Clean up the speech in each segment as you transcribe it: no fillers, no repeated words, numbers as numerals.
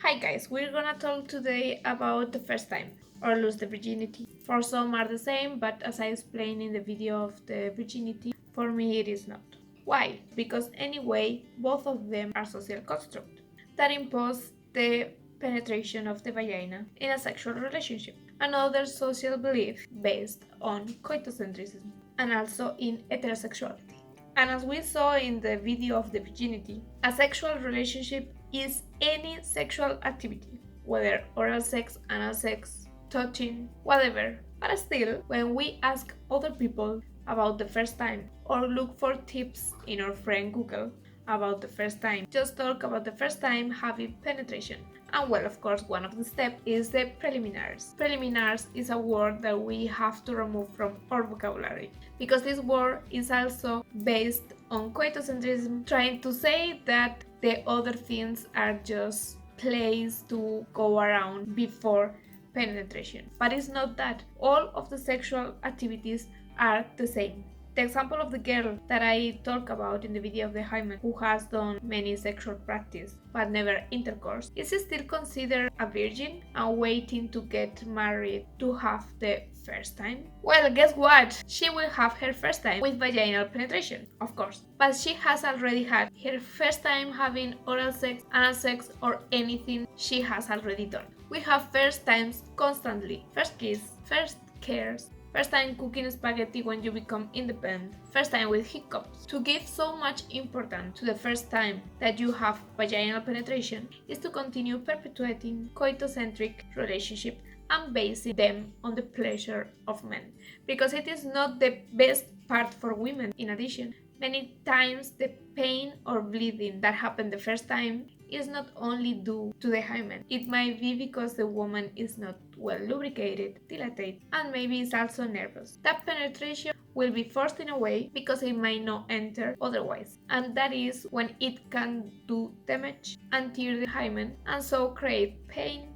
Hi guys, we're gonna talk today about the first time or lose the virginity. For some are the same, but as I explained in the video of the virginity, for me it is not. Why? Because anyway, both of them are social constructs that impose the penetration of the vagina in a sexual relationship. Another social belief based on coitocentrism and also in heterosexuality. And as we saw in the video of the virginity, a sexual relationship is any sexual activity, whether oral sex, anal sex, touching, whatever. But still, when we ask other people about the first time or look for tips in our friend Google about the first time, just talk about the first time having penetration. And well, of course, one of the steps is the preliminaries. Preliminaries is a word that we have to remove from our vocabulary because this word is also based on coitocentrism, trying to say that the other things are just plays to go around before penetration. But it's not that. All of the sexual activities are the same. The example of the girl that I talked about in the video of the hymen who has done many sexual practice but never intercourse is still considered a virgin and waiting to get married to have the first time? Well, guess what? She will have her first time with vaginal penetration, of course. But she has already had her first time having oral sex, anal sex, or anything she has already done. We have first times constantly. First kiss, first cares, first time cooking spaghetti when you become independent, first time with hiccups. To give so much importance to the first time that you have vaginal penetration is to continue perpetuating coitocentric relationship and basing them on the pleasure of men, because it is not the best part for women. In addition, many times the pain or bleeding that happened the first time is not only due to the hymen. It might be because the woman is not well lubricated, dilated, and maybe is also nervous. That penetration will be forced in a way because it might not enter otherwise, and that is when it can do damage and tear the hymen and so create pain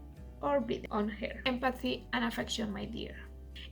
or bleeding on her. Empathy and affection, my dear.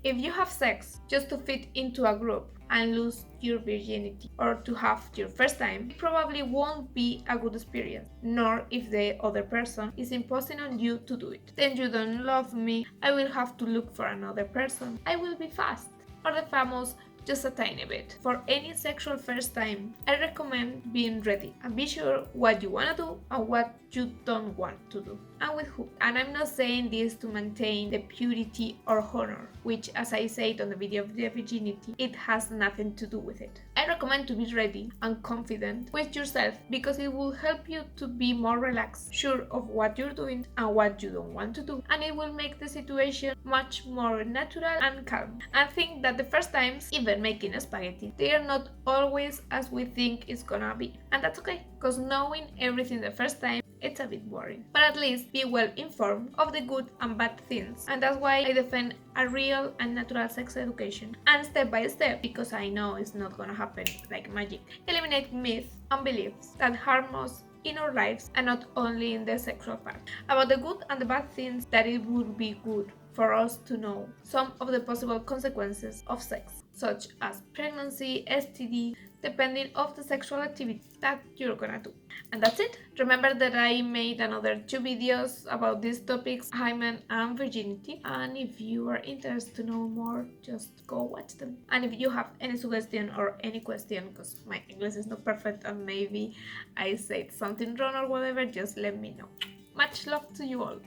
If you have sex just to fit into a group and lose your virginity or to have your first time, it probably won't be a good experience, nor if the other person is imposing on you to do it. Then you don't love me, I will have to look for another person, I will be fast. Or the famous just a tiny bit. For any sexual first time, I recommend being ready and be sure what you want to do and what you don't want to do and with who. And I'm not saying this to maintain the purity or honor, which, as I said on the video of the virginity, it has nothing to do with it. I recommend to be ready and confident with yourself because it will help you to be more relaxed, sure of what you're doing and what you don't want to do, and it will make the situation much more natural and calm. And think that the first times, even making a spaghetti, they are not always as we think it's gonna be, and that's okay, because knowing everything the first time, it's a bit boring. But at least be well informed of the good and bad things, and that's why I defend a real and natural sex education, and step by step, because I know it's not gonna happen like magic, eliminate myths and beliefs that harm us in our lives and not only in the sexual part. About the good and the bad things, that it would be good for us to know some of the possible consequences of sex, such as pregnancy, STD, depending of the sexual activity that you're gonna do. And that's it. Remember that I made another 2 videos about these topics, hymen and virginity, and if you are interested to know more, just go watch them. And if you have any suggestion or any question, because my English is not perfect and maybe I said something wrong or whatever, just let me know. Much love to you all.